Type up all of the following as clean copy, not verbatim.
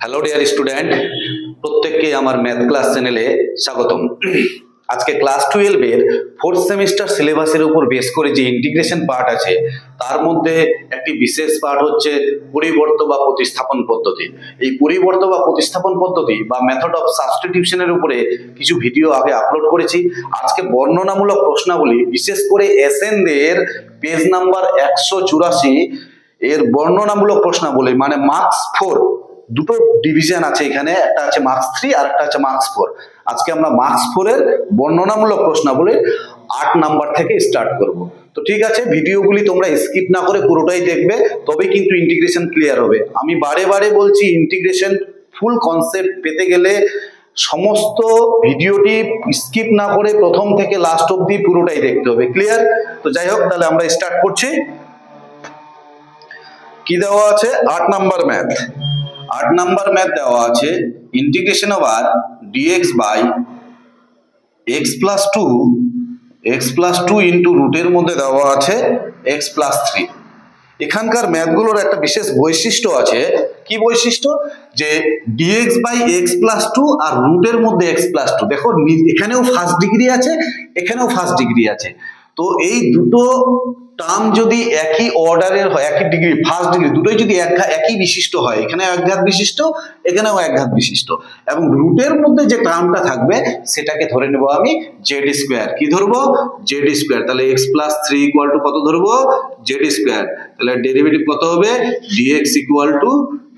Hello dear student, প্রত্যেককে আমার math class চ্যানেলে স্বাগতম। আজকে ক্লাস 12 এর 4th সেমিস্টার সিলেবাসের উপর বেস করে যে ইন্টিগ্রেশন পার্ট আছে তার মধ্যে একটি বিশেষ পার্ট হচ্ছে পরিবর্ত বা প্রতিস্থাপন পদ্ধতি। এই পরিবর্ত বা প্রতিস্থাপন পদ্ধতি বা মেথড অফ সাবস্টিটিউশনের উপরে কিছু ভিডিও আগে আপলোড করেছি। আজকে বর্ণনামূলক প্রশ্নাবলী, বিশেষ করে এসএনদের পেজ নাম্বার 184 এর বর্ণনামূলক প্রশ্নাবলী, মানে মার্কস 4, দুটো ডিভিশন আছে এখানে, একটা আছে মার্কস 3 আর একটা আছে মার্কস 4। আজকে আমরা মার্কস 4 এর বর্ণনামূলক প্রশ্নাবলী 8 নাম্বার থেকে স্টার্ট করব। তো ঠিক আছে, ভিডিওগুলি তোমরা স্কিপ না করে পুরোটাই দেখবে, তবে কিন্তু ইন্টিগ্রেশন ক্লিয়ার হবে। আমি বারে বারে বলছি, ইন্টিগ্রেশন ফুল কনসেপ্ট পেতে গেলে সমস্ত ভিডিওটি স্কিপ না করে প্রথম থেকে লাস্ট অবধি পুরোটাই দেখতে হবে। ক্লিয়ার? তো যাই হোক, তাহলে আমরা স্টার্ট করছি। কি দেওয়া আছে? 8 নাম্বার ম্যাথ। 8 নাম্বার ম্যাথ দেওয়া আছে integration over dx by x plus 2 into রুটের মধ্যে দেওয়া আছে x প্লাস 3। এখানকার ম্যাথগুলোর একটা বিশেষ বৈশিষ্ট্য আছে। কি বৈশিষ্ট্য? যে dx বাই x প্লাস 2 আর রুটের মধ্যে x প্লাস 2। দেখো, এখানেও ফার্স্ট ডিগ্রি আছে, এখানেও ফার্স্ট ডিগ্রি আছে। তো এই দুটো টার্ম যদি একই অর্ডারের হয়, একই ডিগ্রি, ফার্স্ট ডিগ্রি, দুটোই যদি একই বিশিষ্ট হয়, এখানে একঘাত বিশিষ্ট, এখানেও একঘাত বিশিষ্ট, এবং রুটের মধ্যে যে টার্মটা থাকবে সেটাকে ধরে নেব আমি জেড স্কোয়ার। কি ধরবো? Z square. তাহলে x প্লাস 3 ইকুয়াল টু কত ধরবো? Z square. তাহলে ডেরিভেটিভ কত হবে? dx equal to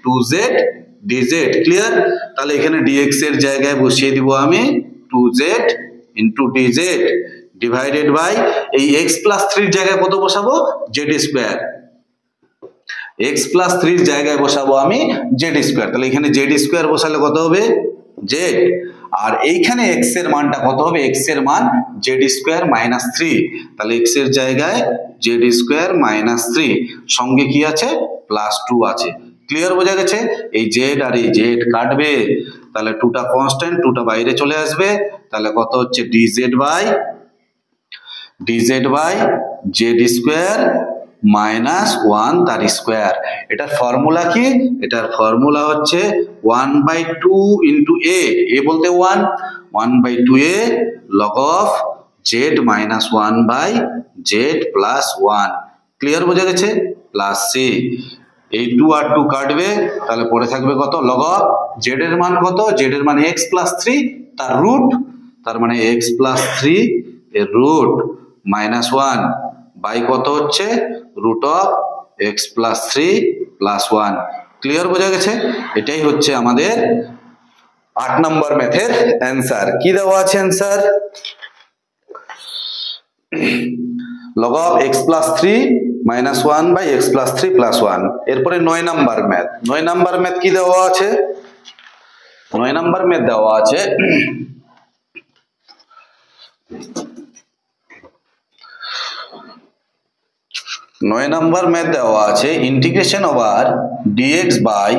2z dz। Clear? তাহলে এখানে dx এর জায়গায় বসিয়ে দিব আমি 2z into dz divided by এই x প্লাস 3 এর জায়গায় কত বসাবো? Z square. x প্লাস 3 এর জায়গায় বসাবো আমি জেড স্কোয়ার। তাহলে এখানে জেড স্কোয়ার বসালে কত হবে? জেড। আর এইখানে x এর মানটা কত হবে? x এর মান জেড স্কোয়ার মাইনাস 3। তাহলে x এর জায়গায় জেড স্কোয়ার মাইনাস 3, সঙ্গে কি আছে? প্লাস 2 আছে। ক্লিয়ার? বোঝা গেছে? এই জেড আর এই জেড কাটবে, তাহলে 2টা কনস্ট্যান্ট, 2টা বাইরে চলে আসবে। তাহলে কত হচ্ছে? dz by z square minus 1 তার স্কোয়ার। এটার ফর্মুলা কি? এটার ফর্মুলা হচ্ছে 1/2 ইন্টু এ বলতে 1/2a log of z minus 1/z plus 1। Clear? বোঝা গেছে? Plus c. এই 2 আর 2 কাটবে, তাহলে পড়ে থাকবে কত? লগ অফ জেড এর মান কত? জেড এর মান x প্লাস 3 তার রুট, তার মানে x প্লাস 3 এর রুট মাইনাস 1 বাই কত হচ্ছে? Root of x plus 3 plus 1। Clear? বোঝা গেছে? এটাই হচ্ছে আমাদের 8 নম্বর ম্যাথের অ্যান্সার। কি দেওয়া আছে answer? Log of x plus 3 minus 1 by x plus 3 plus 1। এরপরে 9 নাম্বার ম্যাথ। 9 নাম্বার ম্যাথ কি দেওয়া আছে? 9 নাম্বার ম্যাথ দেওয়া আছে integration over dx by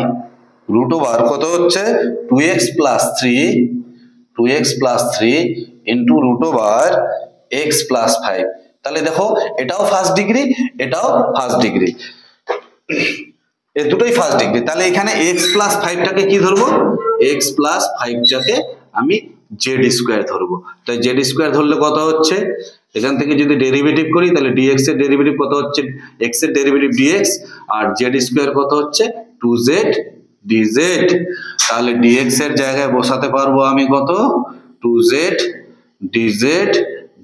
root over কত হচ্ছে? 2x plus 3 into root over x plus 5। তাহলে দেখো, এটাও ফার্স্ট ডিগ্রি, এটাও ফার্স্ট ডিগ্রি, এই দুটোই ফার্স্ট ডিগ্রি। তাহলে এখানে x প্লাস 5টাকে কি ধরবো? x প্লাস 5টাকে আমি জেড স্কোয়ার ধরবো। তাই জেড স্কোয়ার ধরলে কত হচ্ছে? এখান থেকে যদি ডেরিভেটিভ করি তাহলে dx এর ডেরিভেটিভ কত হচ্ছে? x এর ডেরিভেটিভ dx, আর জেড স্কোয়ার কত হচ্ছে? 2z dz। তাহলে dx এর জায়গায় বসাতে পারবো আমি কত? 2z dz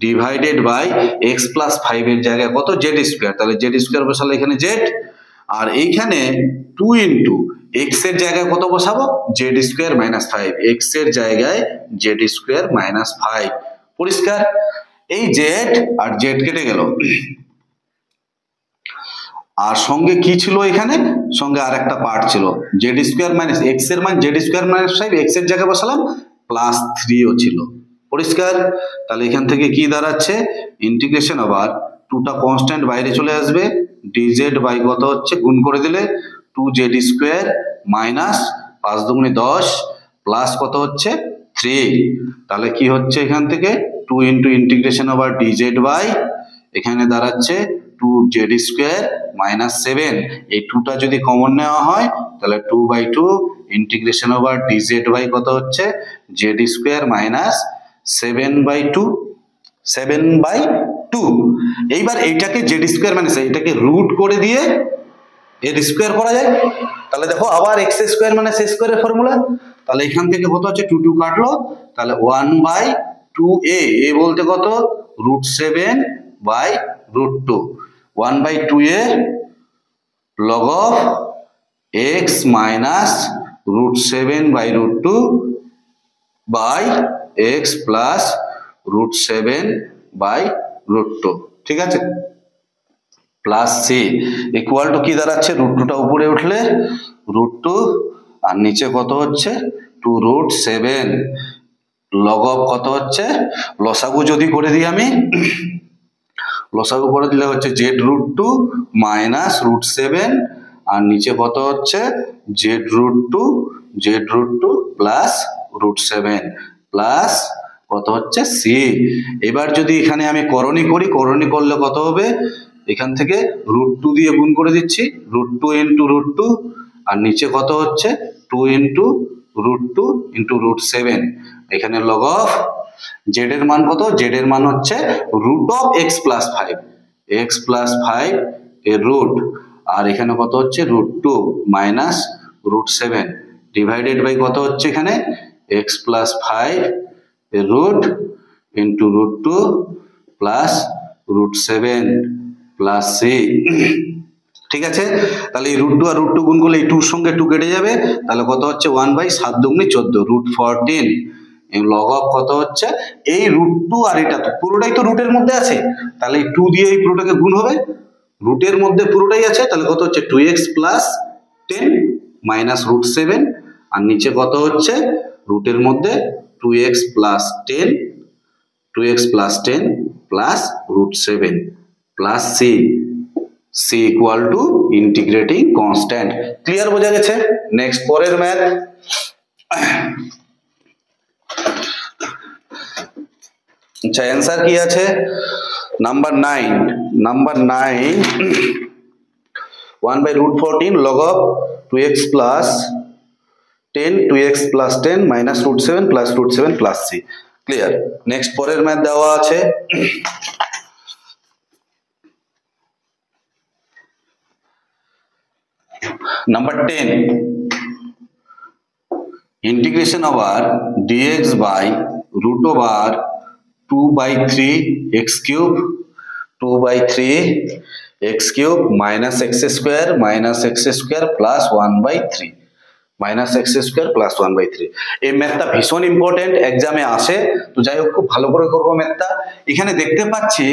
divided by x plus 5 এর জায়গায় কত? Z square. তাহলে জেড স্কোয়ার বসালে এখানে জেড, আর এইখানে 2 ইন্টু x এর জায়গায় কত বসাবো? Z square minus 5। x এর জায়গায় জেড স্কোয়ার মাইনাস 5। পরিষ্কার? এই জেড আর জেড কেটে গেল, আর সঙ্গে কি ছিল? এখানে সঙ্গে আর একটা পার্ট ছিল, জেড স্কোয়ার মাইনাস x এর মান জেড স্কোয়ার মাইনাস 5, x এর জায়গায় বসালাম প্লাস 3ও ছিল। পরিষ্কার? তাহলে এখান থেকে কি দাঁড়াচ্ছে? ইন্টিগ্রেশন ওভার 2টা কনস্ট্যান্ট বাইরে চলে আসবে, dz বাই কত হচ্ছে? গুণ করে দিলে 2z স্কোয়ার মাইনাস 5 দুগুণে 10 প্লাস কত হচ্ছে? 3। তাহলে কি হচ্ছে এখান থেকে? 2 into integration over dz by এখানে দাঁড়াচ্ছে 2z স্কোয়ার মাইনাস 7। এই 2টা যদি কমন নেওয়া হয় তাহলে 2/2 ইন্টিগ্রেশন ওভার ডিজেড বাই কত হচ্ছে জেড স্কোয়ার মাইনাস 7/2 7/2। এইবার এইটাকে জেড স্কোয়ার মানে এটাকে রুট করে দিয়ে এর স্কোয়ার করা যায়। তাহলে দেখো আবার এক্স স্কোয়ার মানে সি স্কোয়ারের ফর্মুলা। তাহলে এখান থেকে কত হচ্ছে 2 2 কাটলো, তাহলে 1/2a এ বলতে কত √7/√2 1/2a log of x minus √7/√2 by x plus √7/√2। ঠিক আছে, প্লাস সি ইকুয়াল টু কি দাঁড়াচ্ছে √2টা উপরে উঠলে √2 আর নিচে কত হচ্ছে 2√7 লগ অফ কত হচ্ছে লসাগু যদি করে দিই আমি লসাগু করে দিলে হচ্ছে z√2 মাইনাস √7 আর নিচে কত হচ্ছে z√2 প্লাস √7 প্লাস কত হচ্ছে সি। এবার যদি এখানে আমি করণী করি, করণী করলে কত হবে এখান থেকে √2 দিয়ে গুণ করে দিচ্ছি √2 ইন্টু √2 আর নিচে কত হচ্ছে 2 ইন্টু √2 ইন্টু √7। এখানে লগ অফ জেড এর মান কত জেড এর মান হচ্ছে রুট অফ x প্লাস 5 এর রুট আর এখানে কত হচ্ছে √2 মাইনাস √7 ডিভাইডেড বাই কত হচ্ছে এখানে x প্লাস 5 এর root into √2 plus √7 plus c. ঠিক আছে, তাহলে এই √2 আর √2 গুণ করলে এই 2 এর সঙ্গে 2 কেটে যাবে, তাহলে কত হচ্ছে 1/7 দুগুণে 14 √14 এই লগ অফ কত হচ্ছে এই √2 আর এটা তো পুরোটাই তো রুটের মধ্যে আছে, তাহলে এই 2 দিয়ে এই পুরোটাকে গুণ হবে, রুটের মধ্যে পুরোটাই আছে, তাহলে কত হচ্ছে 2x প্লাস 10 মাইনাস √7 আর নিচে কত হচ্ছে রুটের মধ্যে 2x plus 10 plus √7 plus c c equal to integrating constant. Clear বোঝা গেছে? নেক্সট পরের ম্যাথ আচ্ছা অ্যান্সার কি আছে number 9 1/√14 log of 2x plus 10 2x plus 10 minus √7 plus √7 plus c। Clear. Next পরের ম্যাথ দেওয়া আছে number 10 integration over dx by √2/3 x cube 2/3 x cube minus x square plus 1/3 minus x square plus 1/3। এই ম্যাথটা ভীষণ important, এক্সামে আসে, তো যাই হোক খুব ভালো করে করবো ম্যাথটা। এখানে দেখতে পাচ্ছি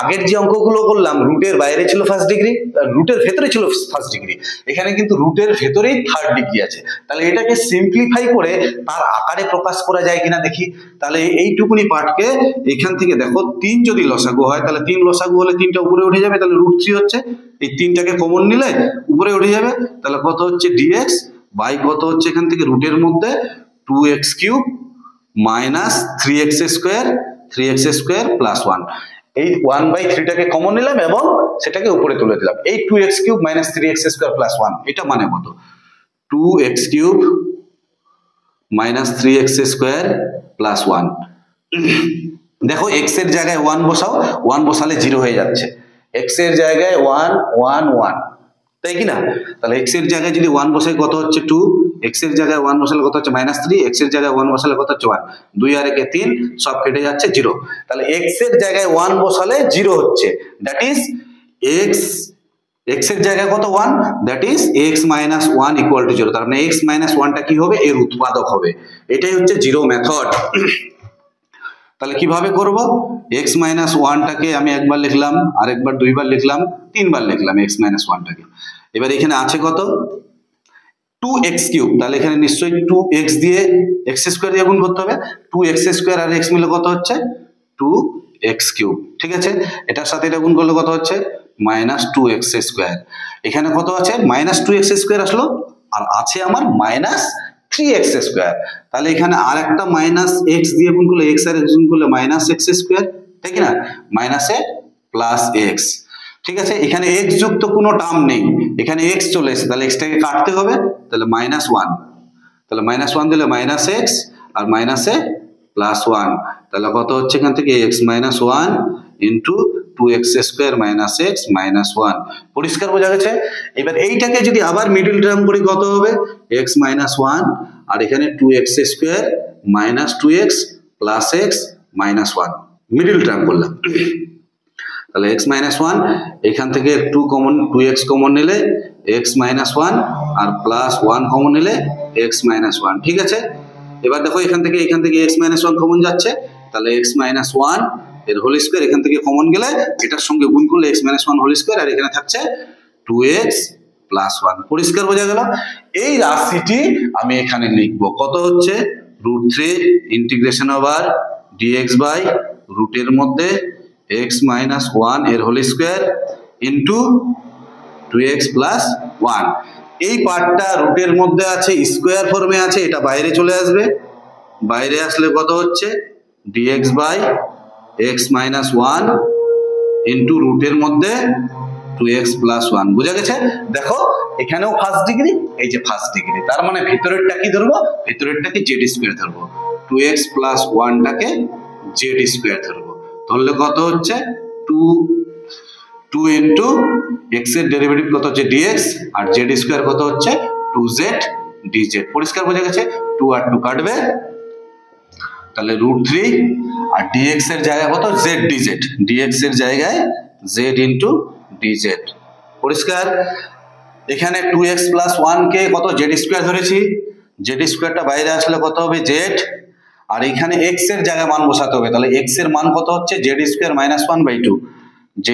আগের যে অঙ্কগুলো করলাম রুটের বাইরে ছিল ফার্স্ট ডিগ্রি, রুটের ভেতরে ছিল ফার্স্ট ডিগ্রি, এখানে কিন্তু রুটের ভেতরেই থার্ড ডিগ্রি আছে। তাহলে এটাকে সিম্পলিফাই করে তার আকারে প্রকাশ করা যায় কিনা দেখি। তাহলে এইটুকুনি পার্টকে এখান থেকে দেখো 3 যদি লসাগু হয় তাহলে 3 লসাগু হলে 3টা উপরে উঠে যাবে, তাহলে √3 হচ্ছে, এই 3টাকে কমন নিলে উপরে উঠে যাবে, তাহলে কত হচ্ছে dx বাই কত হচ্ছে এখান থেকে রুটের মধ্যে 2x cube minus 3x square plus 1। এই 1/3টাকে কমন নিলাম এবং সেটাকে উপরে তুলে দিলাম। এই 2x cube minus 3x square plus 1 এটা মানে কত 2x cube minus 3x square plus 1। দেখো x এর জায়গায় 1 বসাও, 1 বসালে 0 হয়ে যাচ্ছে, x এর জায়গায় 1 1 1 তাই কি না? তাহলে x এর জায়গায় যদি 1 বসাই কত হচ্ছে 2, x এর জায়গায় 1 বসালে কত হচ্ছে -3, x এর জায়গায় 1 বসালে কত হচ্ছে 1, 2 আর 1 3 সব কেটে যাচ্ছে 0। তাহলে x এর জায়গায় 1 বসালে 0 হচ্ছে, দ্যাট ইজ x এর জায়গায় কত 1, that is x - 1 equal to 0। তার মানে x - 1টা কি হবে এর উৎপাদক হবে, এটাই হচ্ছে জিরো মেথড। তাহলে কিভাবে করব x - 1টাকে আমি একবার লিখলাম, আরেকবার দুইবার লিখলাম, তিনবার লিখলাম x - 1টাকে। এবার এখানে আছে কত 2x কিউব, তাহলে এখানে নিশ্চয়ই 2x দিয়ে x স্কয়ার দিয়ে গুণ করতে হবে, 2x স্কয়ার আর x মিলে কত হচ্ছে 2x কিউব। ঠিক আছে, এটার সাথে এটা গুণ করলে কত হচ্ছে -2x স্কয়ার। এখানে কত আছে -2x স্কয়ার আসলো, আর আছে আমার -3x স্কয়ার। তাহলে এখানে আর একটা -x দিয়ে গুণ করলে x আর x গুণ করলে -x স্কয়ার, তাই কি না, মাইনাস এ প্লাস x। ঠিক আছে, এখানে x যুক্ত কোনো টার্ম নেই, এখানে x চলে এসেছে, তাহলে x টাকে কাটতে হবে, তাহলে -1 তাহলে -1 দিলে -x আর মাইনাসে +1, তাহলে কত হচ্ছে এখান থেকে x - 1 ইন্টু 2x² - x - 1। পরিষ্কার বোঝা গেছে? এবার এইটাকে যদি আবার মিডল টার্ম করি কত হবে? x - 1 আর এখানে 2x² - 2x + x - 1 middle term করলাম। তাহলে x - 1 এখান থেকে 2x কমন নিলে x - 1 আর +1 কমন নিলে x - 1, ঠিক আছে। এবার দেখো এখান থেকে x - 1 কমন যাচ্ছে, তাহলে x - 1 এর হোল স্কয়ার এখান থেকে কমন গেলে এটার সঙ্গে গুণ করলে x - 1 হোল স্কয়ার, আর এখানে থাকছে 2x + 1। পরিষ্কার বোঝা গেল? এই রাশিটি আমি এখানে লিখব, কত হচ্ছে √3 ইন্টিগ্রেশন ওভার dx বাই রুটের মধ্যে x - 1 এর হোল স্কয়ার ইন্টু 2x + 1। এই পার্টটা রুটের মধ্যে আছে, স্কয়ার ফর্মে আছে, এটা বাইরে চলে আসবে। বাইরে আসলে কত হচ্ছে dx বাই x - 1 ইন্টু রুটের মধ্যে 2x + 1। বুঝা গেছে? দেখো এখানেও ফার্স্ট ডিগ্রি, এই যে ফার্স্ট ডিগ্রি, তার মানে ভিতরেরটা কি ধরবো? ভিতরেরটাকে z² ধরবো, 2x + 1টাকে z² ধরবো। ধরলে কত হচ্ছে 2 ইন্টু x এর ডেরিভেটিভ কত হচ্ছে dx, আর z² কত হচ্ছে 2z dz। পরিষ্কার বোঝা গেছে? 2 আর 2 কাটবে, তাহলে √3 আর dx এর জায়গায় কত z dz, dx এর জায়গায় z ইন্টু dz। পরিষ্কার? এখানে 2x + 1 কে কত z² ধরেছি, z² বাইরে আসলে কত হবে z, আর এখানে x এর জায়গায় মান বসাতে হবে, তাহলে x এর মান কত হচ্ছে z² - 1/2, z²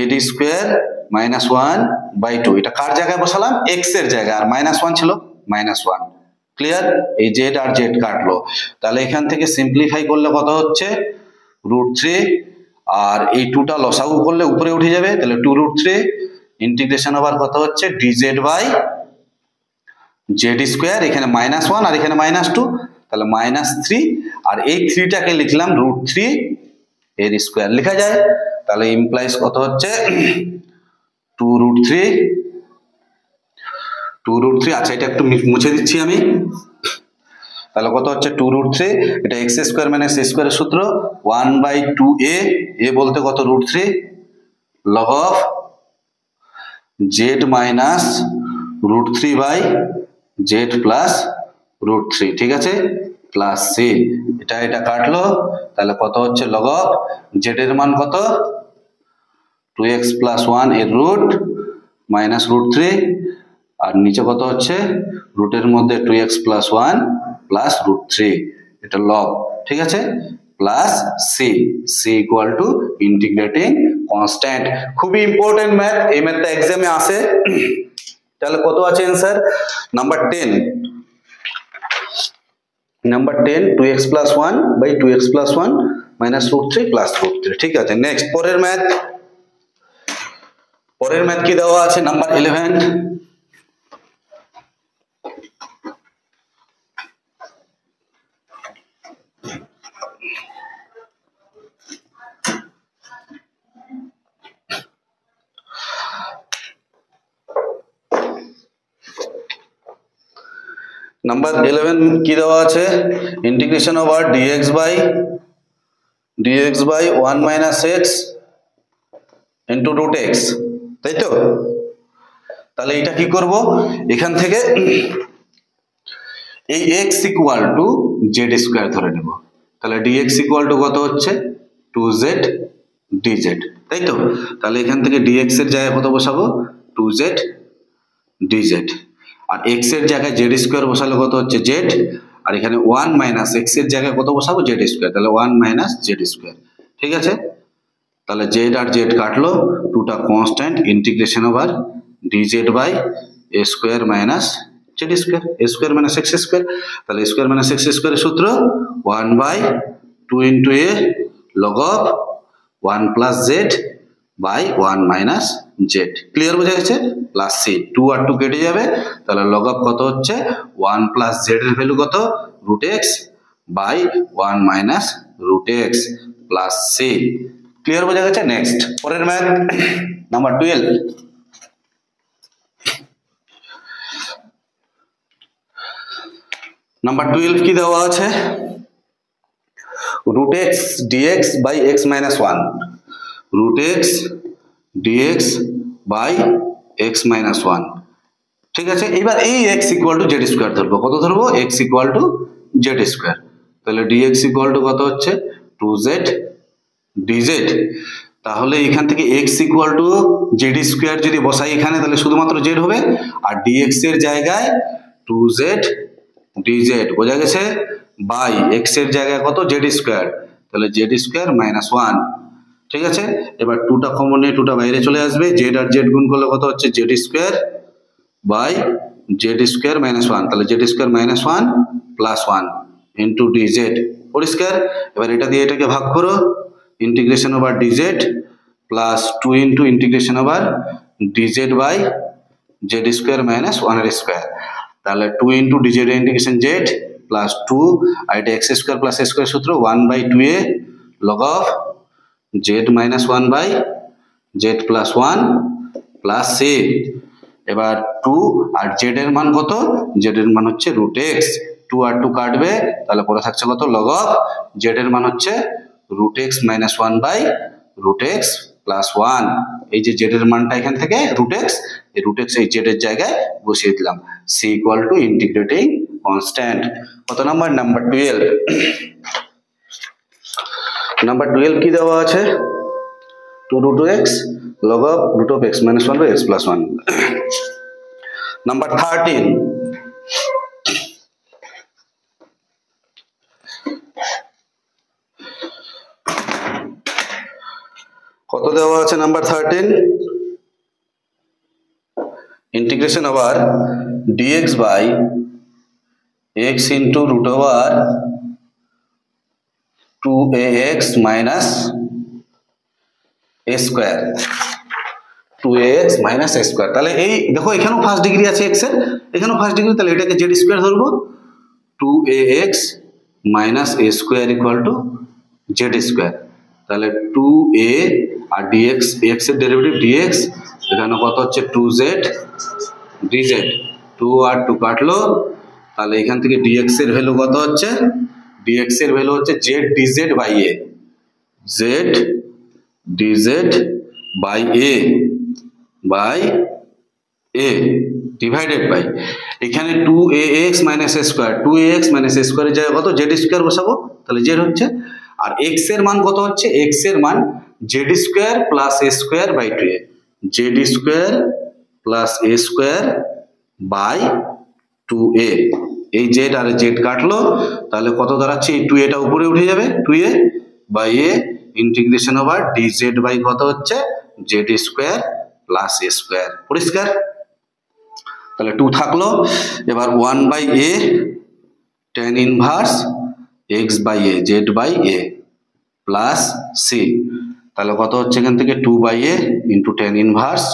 - 1/2। এটা কার জায়গায় বসালাম? x এর জায়গায়, আর -1 ছিল -1। ক্লিয়ার? এই z আর z কাটলো, তাহলে এখান থেকে সিম্পলিফাই করলে কত হচ্ছে √3, আর এই 2টা লসাগু করলে উপরে উঠে যাবে, তাহলে 2√3 ইন্টিগ্রেশন ওভার কত হচ্ছে dz বাই z², এখানে -1 আর এখানে -2, তাহলে -3, আর এই 3টাকে লিখলাম √3 এর স্কয়ার লেখা যায়, তাহলে ইমপ্লাইজ কত হচ্ছে 2√3। আচ্ছা এটা একটু মুছে দিচ্ছি আমি, তাহলে কত হচ্ছে 2√3, এটা x² - a² এর সূত্র 1/2a, a বলতে কত √3 log of z minus √3 by z plus √3, ঠিক আছে, প্লাস c, এটা কাটলো, তাহলে কত হচ্ছে log of z এর মান কত 2x + 1 এর রুট মাইনাস √3, আর নিচে কত হচ্ছে রুটের মধ্যে 2x + 1 প্লাস √3, এটা লব, ঠিক আছে, plus c equal to integrating constant. খুবই ইম্পর্টেন্ট ম্যাথ, এই ম্যাথটা এক্সামে আসে। তাহলে কত আছে অ্যান্সার? নাম্বার 10, 2x + 1 বাই 2x + 1 মাইনাস √3 প্লাস √3, ঠিক আছে। নেক্সট পরের ম্যাথ কি দেওয়া আছে? নাম্বার 11, নাম্বার 11 কি দেওয়া আছে? Integration over dx by 1 minus x into √x, তাই তো? তাহলে এটা কি করব? এখান থেকে এই x ইকুয়াল টু z² ধরে নেব, তাহলে dx ইকুয়াল টু কত হচ্ছে 2z dz, তাই তো? তাহলে এখান থেকে dx এর জায়গায় কত বসাবো 2z dz, আর x এর জায়গায় z² বসালে কত হচ্ছে z, আর এখানে 1 মাইনাস x এর জায়গায় কত বসাবো z², তাহলে 1 মাইনাস z², ঠিক আছে। তাহলে z আর z কাটলো, 2টা constant, integration over dz by a² minus z², a² minus x², তাহলে a² মাইনাস x² এর সূত্র 1/2 into a log of 1 plus z by 1 minus z। Clear বোঝা গেছে? প্লাস c, 2 আর 2 কেটে যাবে, তাহলে log of কত হচ্ছে 1 প্লাস z এর ভ্যালু কত √x by 1 minus √x plus c। Clear বোঝা গেছে? নেক্সট পরের ম্যাথ নাম্বার 12, নাম্বার 12 কি দেওয়া আছে, root x dx by x minus 1, root x dx by x minus 1, ঠিক আছে। এবার এই x equal to Z square ধরবো, কত ধরবো, x equal to Z square, তাহলে dx ইকুয়াল টু কত হচ্ছে 2z dz, তাহলে এখান থেকে x equal to Z square যদি বসাই এখানে তাহলে শুধুমাত্র z হবে, আর dx এর জায়গায় 2z dz, বোঝা গেছে, বাই x এর জায়গায় কত জেড স্কোয়ার, তাহলে জেড স্কোয়ার মাইনাস 1, ঠিক আছে। এবার 2টা কমন নিয়ে 2টা বাইরে চলে আসবে, জেড আর জেড গুণ করলে কত হচ্ছে z square by z square minus 1, তাহলে z square minus 1 plus 1 into dz, পরিষ্কার। এবার এটা দিয়ে এটাকে ভাগ করো, integration over dz plus 2 into integration over dz by z square minus 1 এর স্কোয়ার, তাহলে 2 into dz integration z plus 2, আর এটা x square plus a square সূত্র 1/2a log of z minus 1 by z plus 1 plus a। এবার 2 আর Z এর মান কত, Z এর মান হচ্ছে রুট এক্স, 2 আর 2 কাটবে, তাহলে পরে থাকছে কত লগ অফ জেড এর মান হচ্ছে root x minus 1 by root x plus 1, এই যে জেড এর মানটা এখান থেকে রুট এক্স, এই রুট এক্স এই জেড এর জায়গায় বসিয়ে দিলাম, c equal to integrating constant, কত নাম্বার, নাম্বার 12। নাম্বার 12 কি দেওয়া আছে, 2 root x log of root of x minus 1 by x plus 1. Number 13, কত দেওয়া আছে number 13, integration over dx by x into root over 2ax minus a square, 2ax minus a square, তাহলে এই দেখো এখানেও ফার্স্ট ডিগ্রি আছে x এর, এখানেও ফার্স্ট ডিগ্রি, তাহলে এটাকে z স্কয়ার ধরবো, 2ax minus a square equal to z square, তাহলে 2a আর dx, x এর ডেরিভেটিভ dx, এখানে কত হচ্ছে 2z dz, 2 আর 2 কাটলো, তাহলে এখান থেকে dx এর ভ্যালু কত হচ্ছে, dx এর ভ্যালু হচ্ছে z dz by a, z dz by a by a divided by, এখানে 2ax minus a square, 2ax minus a স্কয়ারের জায়গায় কত z স্কয়ার বসাবো, তাহলে z হচ্ছে, আর x এর মান কত হচ্ছে, x এর মান z square plus a square by 2a, z square plus a square by 2a, এই z আর z কাটলো, তাহলে কত দাঁড়াচ্ছে, এই 2a টা উপরে উঠে যাবে, 2a by a integration over dz by কত হচ্ছে z square plus a square, পরিষ্কার। তাহলে 2 থাকলো, এবার 1 by a tan inverse x by a, z by a plus c, তাহলে কত হচ্ছে এখান থেকে 2 by a into tan inverse,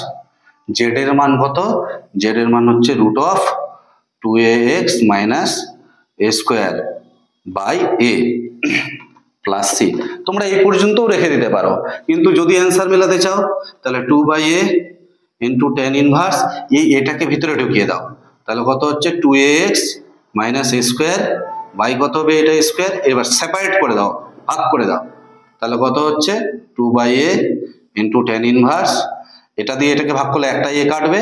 z এর মান কত, z এর মান হচ্ছে root of 2ax minus a square by a plus c, তোমরা এই পর্যন্তও রেখে দিতে পারো, কিন্তু যদি অ্যান্সার মেলাতে চাও তাহলে 2 by a into tan inverse, এই এটাকে ভিতরে ঢুকিয়ে দাও, তাহলে কত হচ্ছে 2ax minus a square by কত হবে এটা স্কয়ার, এবার সেপারেট করে দাও, ভাগ করে দাও, তাহলে কত হচ্ছে 2 by a into tan inverse, এটা দিয়ে এটাকে ভাগ করলে একটা a কাটবে,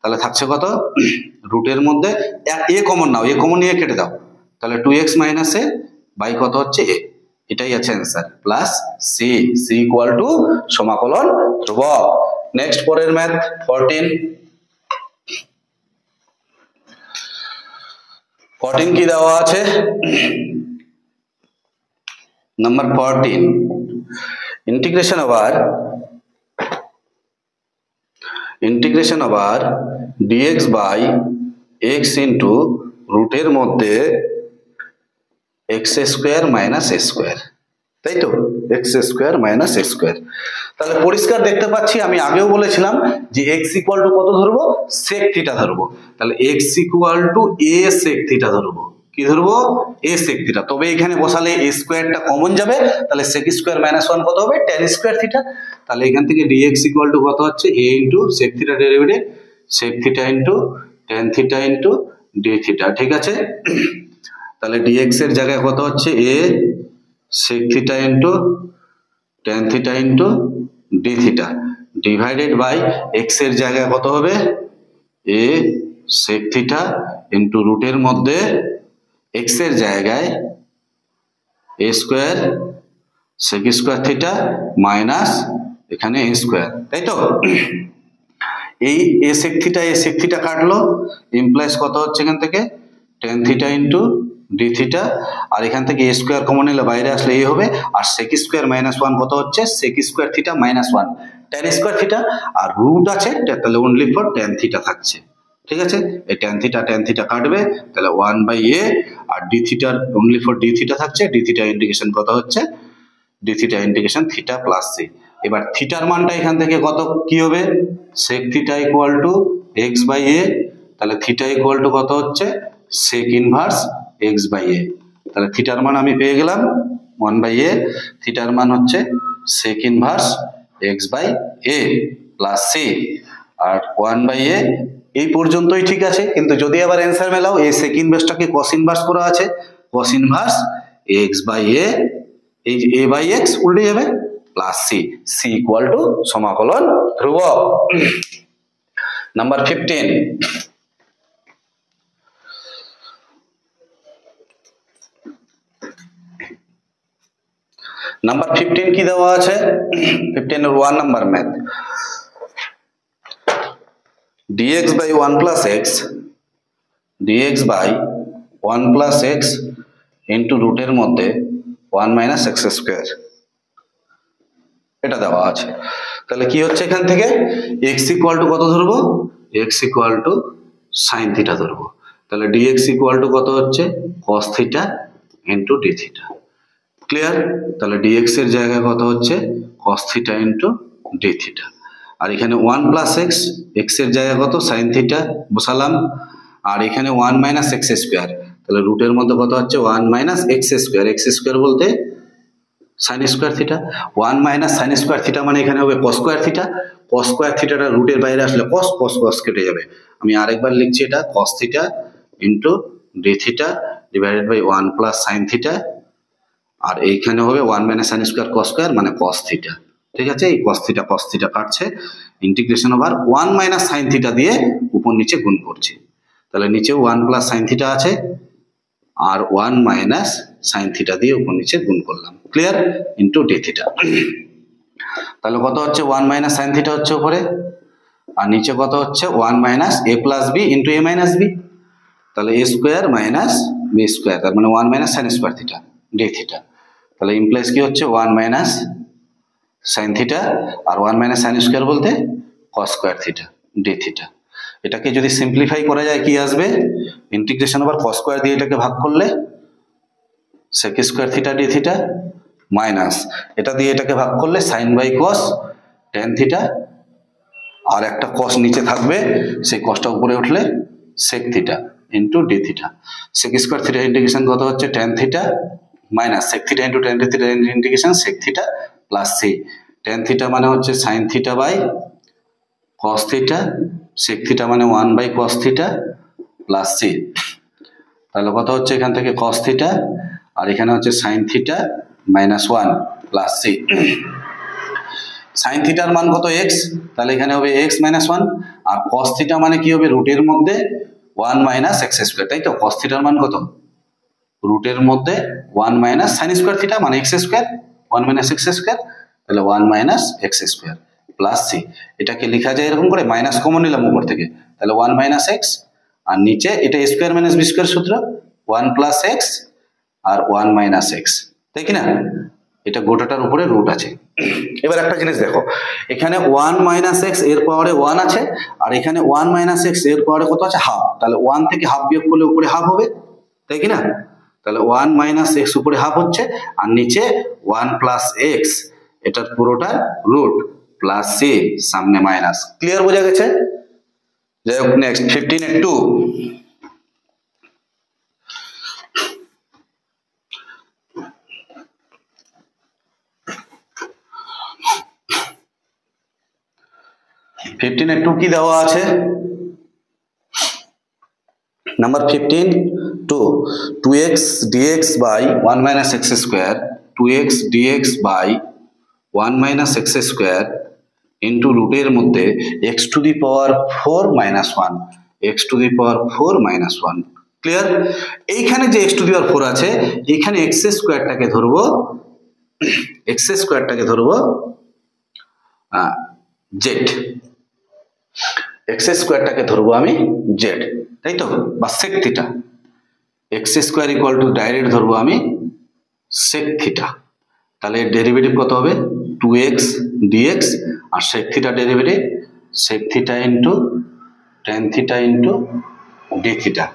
তাহলে থাকছে কত, রুটের মধ্যে a common now, a common নিয়ে কেটে দাও, তাহলে 2x মাইনাস a বাই কত হচ্ছে a, এটাই আছে answer, plus c, c equal to সমাকলন ধ্রুবক। নেক্সট পরের ম্যাথ 14 কি দেওয়া আছে, number 14, integration over dx by x into রুটের মধ্যে x square minus a square, তাই তো, x square minus a square, তাহলে পরিষ্কার দেখতে পাচ্ছি, আমি আগেও বলেছিলাম যে x ইকুয়াল টু কত ধরবো, sec থিটা ধরবো, তাহলে x equal two a sec theta ধরবো, কি ধরবো, a sec থিটা, তবে এখানে বসালে a স্কয়ারটা কমন যাবে, তাহলে sec স্কয়ার মাইনাস 1 কত হবে tan স্কয়ার থিটা, তাহলে এখান থেকে dx ইকুয়াল টু কত হচ্ছে a into sec theta derivative sec theta into tan theta into d theta, ঠিক আছে। তাহলে ডিএক্স এর জায়গায় কত হচ্ছে a sec theta into tan theta into d theta divided by x এর জায়গায় কত হবে এ সেক থিটা ইন্টু রুটের মধ্যে এক্স এর জায়গায় a square sec square theta minus এখানে এ স্কোয়ার, তাই তো? এই এ সেক থিটা কাটলো, ইমপ্লাইজ কত হচ্ছে এখান থেকে tan theta into d theta, আর এখান থেকে এ স্কোয়ার কমন নিলে বাইরে আসলে এই হবে, আর সেক স্কোয়ার মাইনাস ওয়ান কত হচ্ছে sec square theta minus one tan square theta, আর রুট আছে তাহলে অনলি ফর ট্যান থিটা থাকছে, ঠিক আছে? এই ট্যান থিটা কাটবে, তাহলে 1/a, আর ডি থিটার অনলি ফর ডি থিটা থাকছে, ডি থিটা ইন্টিগ্রেশন কত হচ্ছে d theta integration theta plus c. এবার থিটার মানটা এখান থেকে কত কি হবে sec theta equal to x by a, তাহলে থিটা ইকুয়াল টু কত হচ্ছে sec inverse x by a, তাহলে থিটার মান আমি পেয়ে গেলাম 1/a, থিটার মান হচ্ছে sec inverse x by a plus c, আর 1/a এই পর্যন্তই ঠিক আছে। কিন্তু যদি আবার অ্যান্সার মেলাও এই সেক ইনভার্সটাকে কস ইনভার্স করা আছে, cos inverse x by a, এই যে এ বাই এক্স উল্টে যাবে plus c, c equal to সমাকলন ধ্রুবক। নাম্বার 15, নাম্বার 15 কি দেওয়া আছে 15 এর 1 number math, dx by 1 plus x dx by 1 plus x into রুটের মধ্যে 1 minus x square এটা দেওয়া আছে। তাহলে কি হচ্ছে এখান থেকে x ইকুয়াল টু কত ধরবো x equal to sin theta ধরবো, তাহলে dx ইকুয়াল টু কত হচ্ছে cos theta into d theta, clear? তাহলে dx এর জায়গায় কত হচ্ছে cos theta into d theta, আর এখানে 1 প্লাস এক্স, এক্স এর জায়গায় কত সাইন থিটা বসালাম, আর এখানে 1 মাইনাস এক্স স্কোয়ার, তাহলে রুটের মধ্যে কত হচ্ছে 1 মাইনাস এক্স স্কোয়ার বলতে sign square theta, 1 minus sine square theta মানে এখানে হবে কস স্কোয়ার থিটাটা রুটের বাইরে আসলে কস কেটে যাবে, আমি আরেকবার লিখছি এটা cos theta into d theta divided by 1 plus sine theta, আর এইখানে হবে 1 minus sine square cos square মানে কস থিটা, ঠিক আছে? এই কস থিটা কাটছে, integration over 1 minus sine theta দিয়ে উপর নিচে গুণ করছি, তাহলে নিচেও 1 প্লাস সাইন থিটা আছে, আর 1 মাইনাস সাইন থিটা দিয়ে উপর নিচে গুণ করলাম, ক্লিয়ার? ইন্টু ডি থিটা, তাহলে কত হচ্ছে 1 মাইনাস সাইন থিটা হচ্ছে উপরে, আর নিচে কত হচ্ছে 1 মাইনাস এ প্লাস বি ইন্টু এ মাইনাস বি, তাহলে এ স্কোয়ার মাইনাস বি স্কোয়ার, তার মানে 1 minus sine square theta d theta, তাহলে ইমপ্লাইজ কি হচ্ছে 1 মাইনাস সাইন থিটা, আর 1 মাইনাস সাইন স্কোয়ার বলতে cos square theta d theta. এটাকে যদি সিম্পলিফাই করা যায় কি আসবে ইন্টিগ্রেশন ওভার কস স্কোয়ার দিয়ে এটাকে ভাগ করলে sec square theta d theta minus এটা দিয়ে এটাকে ভাগ করলে sine by cos tan theta, আর একটা কস নিচে থাকবে সেই কসটা উপরে উঠলে sec theta into d theta, sec square theta integration কত হচ্ছে tan theta minus sec theta into tan theta integration sec theta plus c, tan theta মানে হচ্ছে sine theta by cos theta, sec theta মানে 1 by cos theta plus c, তাহলে কত হচ্ছে এখান থেকে কস থিটা, আর এখানে হচ্ছে sine theta minus 1 plus c, sine থিটার মান কত এক্স, তাহলে এখানে হবে এক্স মাইনাস 1, আর কস থিটা মানে কি হবে রুটের মধ্যে 1 মাইনাস এক্স স্কোয়ার, তাই তো? কস থিটার মান কত রুটের মধ্যে 1 মাইনাস সাইন স্কোয়ার থিটা মানে x square, 1 minus x square, তাহলে 1 minus x square plus c, এটাকে লেখা যায় এরকম করে মাইনাস কমন নিলাম উপর থেকে, তাহলে 1 মাইনাস এক্স, আর নিচে এটা স্কোয়ার মাইনাস বি স্কোয়ার সূত্র 1 প্লাস এক্স আর 1 মাইনাস এক্স, তাই কি না? এটা গোটাটার উপরে রুট আছে। এবার একটা জিনিস দেখো, এখানে 1 মাইনাস এক্স এর পাওয়ারে 1 আছে, আর এখানে 1 মাইনাস এক্স এর পাওয়ারে কত আছে হাফ, তাহলে 1 থেকে হাফ বিয়োগ করলে উপরে হাফ হবে, তাই কি না? তাহলে 1 মাইনাস এক্স উপরে হাফ হচ্ছে, আর নিচে 1 প্লাস এক্স এটার পুরোটা রুট প্লাস সি সামনে মাইনাস, ক্লিয়ার বোঝা গেছে? যাই হোক নেক্সট 15 এর 2, কি দেওয়া আছে number 15 to 2x dx by 1 minus x square 2x dx by 1 minus x square into রুটের মধ্যে x to the power 4 minus 1 x to the power 4 minus 1 clear. এইখানে যে x to the power 4 আছে এইখানে x স্কয়ারটাকে ধরবো z x স্কয়ারটাকে ধরবো আমি z, তাই তো, বা sec theta. x square equal to direct ধরবো আমি sec থিটা। তাহলে ডেরিভেটিভ কত হবে 2x dx আর sec theta derivative sec theta into tan theta into d theta.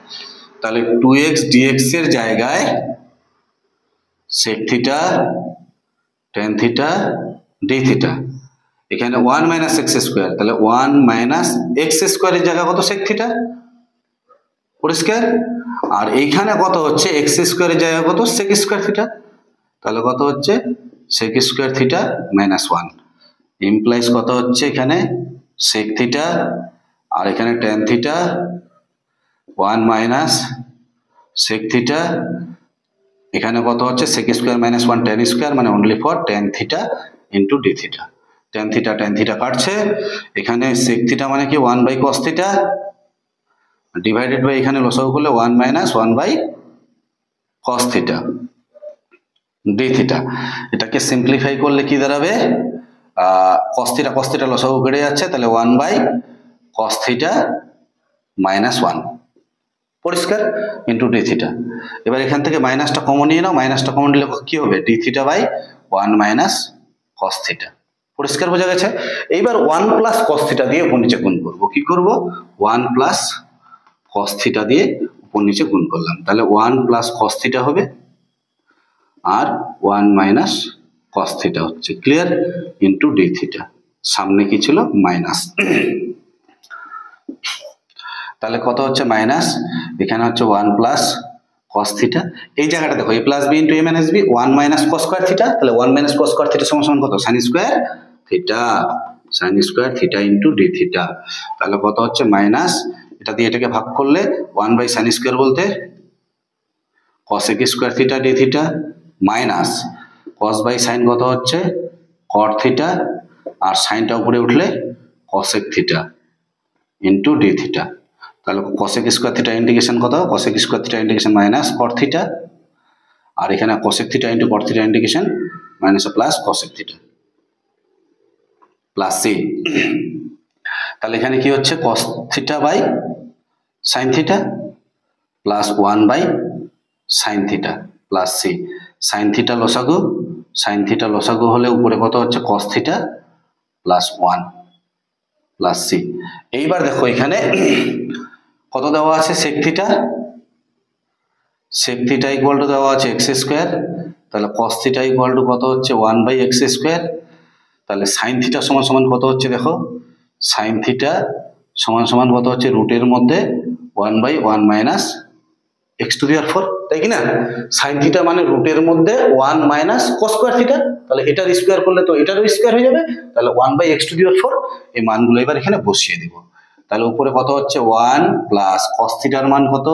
তাহলে 2x dx এর জায়গায় sec theta tan theta d theta, এখানে 1 minus x square, তাহলে 1 মাইনাস x স্কয়ারের জায়গায় কত sec থিটা, পরিষ্কার। আর এইখানে কত হচ্ছে x স্কয়ারের জায়গায় কত sec স্কয়ার থিটা, তাহলে কত হচ্ছে sec square theta minus 1 implies কত হচ্ছে এখানে sec থিটা আর এখানে tan theta 1 minus sec theta, এখানে কত হচ্ছে sec square minus 1 tan square মানে only for tan theta into d theta. tan theta কাটছে, এখানে sec থিটা মানে কি 1 by cos theta divided by এখানে লসাগু করলে 1 minus 1 by cos theta d theta. এটাকে সিম্পলিফাই করলে কি দাঁড়াবে cos থিটা লসাগু কেটে যাচ্ছে, তাহলে 1 বাই cos থিটা মাইনাস 1 পরিষ্কার ইনটু d থিটা। এবার এখান থেকে মাইনাসটা কমন নিয়ে নাও, মাইনাসটা কমন নিলে কি হবে d theta by 1 minus cos theta, পরিষ্কার বোঝা গেছে। এইবার 1 প্লাস cos থিটা দিয়ে উপর নিচে গুণ করব, কি করব 1 প্লাস cos থিটা দিয়ে উপর নিচে গুণ করলাম, তাহলে 1 প্লাস cos থিটা হবে আর 1 মাইনাস cos থিটা হচ্ছে, ক্লিয়ার, ইনটু d থিটা। সামনে কি ছিল মাইনাস, তাহলে কত হচ্ছে মাইনাস, এখানে হচ্ছে 1 প্লাস cos থিটা, এই জায়গাটা দেখো a plus b into a minus b 1 minus cos square theta, তাহলে 1 মাইনাস cos স্কয়ার থিটা সমান কত sin square theta into d theta. তাহলে কত হচ্ছে মাইনাস, এটা দিয়ে এটাকে ভাগ করলে 1 বাই sin স্কয়ার বলতে cosec square theta d theta minus cos by sin কত হচ্ছে cot থিটা আর সাইনটা উপরে উঠলে cosec theta into d theta. তাহলে cosec স্কয়ার থিটা ইন্টিগ্রেশন কত, cosec square theta integration minus cot theta আর এখানে cosec theta into cot theta integration minus plus cosec theta plus c। তাহলে এখানে কি হচ্ছে cos theta by sin theta plus 1 by sin theta plus c। sin theta লসাগু হলে উপরে কত হচ্ছে cos theta plus 1 plus c। এইবার দেখো এখানে কত দেওয়া আছে sec থিটা ইকুয়াল টু দেওয়া আছে x স্কয়ার, তাহলে cos থিটা ইকুয়াল টু কত হচ্ছে 1 বাই x স্কয়ার, তাহলে sin থিটা সমান সমান কত হচ্ছে দেখো sin থিটা সমান সমান কত হচ্ছে রুটের মধ্যে 1 by 1 minus x to the power 4, তাই কি না। sin থিটা মানে রুটের মধ্যে 1 মাইনাস cos স্কয়ার থিটা, তাহলে এটার স্কয়ার করলে তো এটারও স্কয়ার হয়ে যাবে, তাহলে 1 by x to the power 4 এই মানগুলো এবার এখানে বসিয়ে দিব। তাহলে উপরে কত হচ্ছে 1 প্লাস cos থিটার মান কত,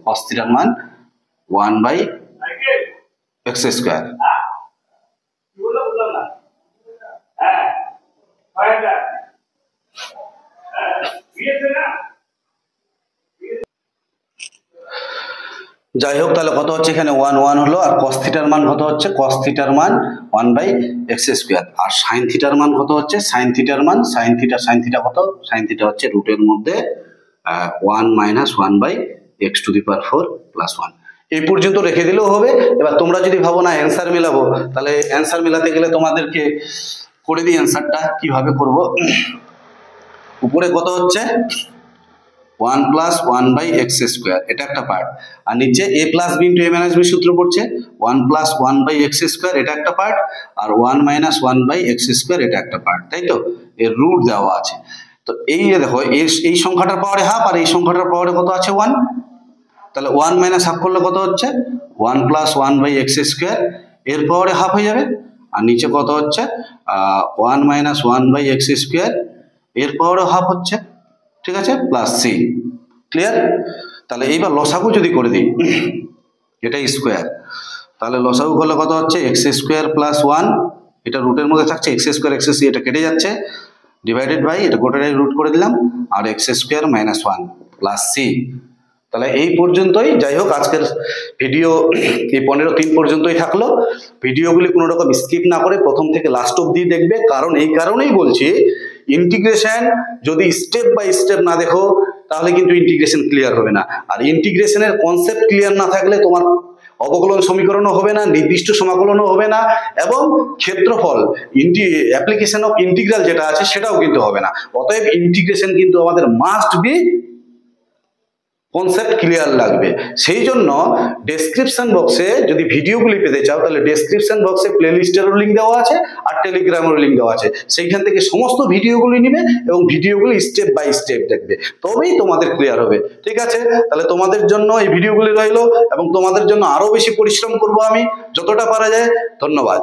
cos থিটার মান 1 বাই x স্কয়ার যাই হোক, তাহলে কত হচ্ছে এখানে 1 1 হলো, আর cos থিটার মান কত হচ্ছে cos থিটার মান 1 বাই x স্কয়ার, আর sin থিটার মান কত হচ্ছে sin থিটার মান sin থিটা কত, sin থিটা হচ্ছে রুটের মধ্যে 1 minus 1 by x to the power 4 plus 1। এই পর্যন্ত রেখে দিলেও হবে। এবার তোমরা যদি ভাবো না অ্যান্সার মেলাবো, তাহলে অ্যান্সার মেলাতে গেলে তোমাদেরকে করে দিই অ্যান্সারটা কিভাবে করব। উপরে কত হচ্ছে 1 প্লাস 1 বাই x স্কয়ার, এটা একটা পার্ট, আর নিচে a plus b into a minus b সূত্র পড়ছে 1 প্লাস 1 বাই x স্কয়ার, এটা একটা পার্ট, আর 1 মাইনাস 1 বাই x স্কয়ার এটা একটা পার্ট, তাই তো, এর রুট দেওয়া আছে। তো এই যে দেখো এই সংখ্যাটার পাওয়ারে হাফ আর এই সংখ্যাটার পাওয়ারে কত আছে 1, তাহলে 1 মাইনাস হাফ করলে কত হচ্ছে 1 প্লাস 1 বাই x স্কয়ার, এর পাওয়ারে হাফ হয়ে যাবে, আর নিচে কত হচ্ছে 1 মাইনাস 1 বাই x স্কয়ার, এর পাওয়ারে হাফ হচ্ছে, ঠিক আছে, প্লাস c, ক্লিয়ার। তাহলে এইবার লসাগু যদি করে দিই, এটা স্কোয়ার, তাহলে লসাগু করলে কত হচ্ছে এক্স স্কোয়ার প্লাস 1, এটা রুটের মধ্যে থাকছে এক্স স্কোয়ার এক্স এটা কেটে যাচ্ছে, ডিভাইডেড বাই এটা গোটাটাই রুট করে দিলাম, আর x square minus 1 plus c. তাহলে এই পর্যন্তই, যাই হোক আজকের ভিডিও এই 15-3 পর্যন্তই থাকলো। ভিডিওগুলি কোনো রকম স্কিপ না করে প্রথম থেকে লাস্ট অবধি দেখবে, কারণ এই কারণেই বলছি ইন্টিগ্রেশন যদি স্টেপ বাই স্টেপ না দেখো তাহলে কিন্তু ইন্টিগ্রেশন ক্লিয়ার হবে না। আর ইন্টিগ্রেশনের কনসেপ্ট ক্লিয়ার না থাকলে তোমার অবকলন সমীকরণও হবে না, নির্দিষ্ট সমাকলনও হবে না, এবং ক্ষেত্রফল অ্যাপ্লিকেশন অফ ইন্টিগ্রাল যেটা আছে সেটাও কিন্তু হবে না। অতএব ইন্টিগ্রেশন কিন্তু আমাদের মাস্ট বি কনসেপ্ট ক্লিয়ার লাগবে। সেই জন্য ডেসক্রিপশন বক্সে যদি ভিডিওগুলি পেতে চাও তাহলে ডেসক্রিপশন বক্সে প্লেলিস্টেরও লিঙ্ক দেওয়া আছে আর টেলিগ্রামেরও লিঙ্ক দেওয়া আছে, সেইখান থেকে সমস্ত ভিডিওগুলি নিবে এবং ভিডিওগুলি স্টেপ বাই স্টেপ দেখবে, তবেই তোমাদের ক্লিয়ার হবে। ঠিক আছে, তাহলে তোমাদের জন্য এই ভিডিওগুলি রইলো এবং তোমাদের জন্য আরো বেশি পরিশ্রম করব আমি যতটা পারা যায়। ধন্যবাদ।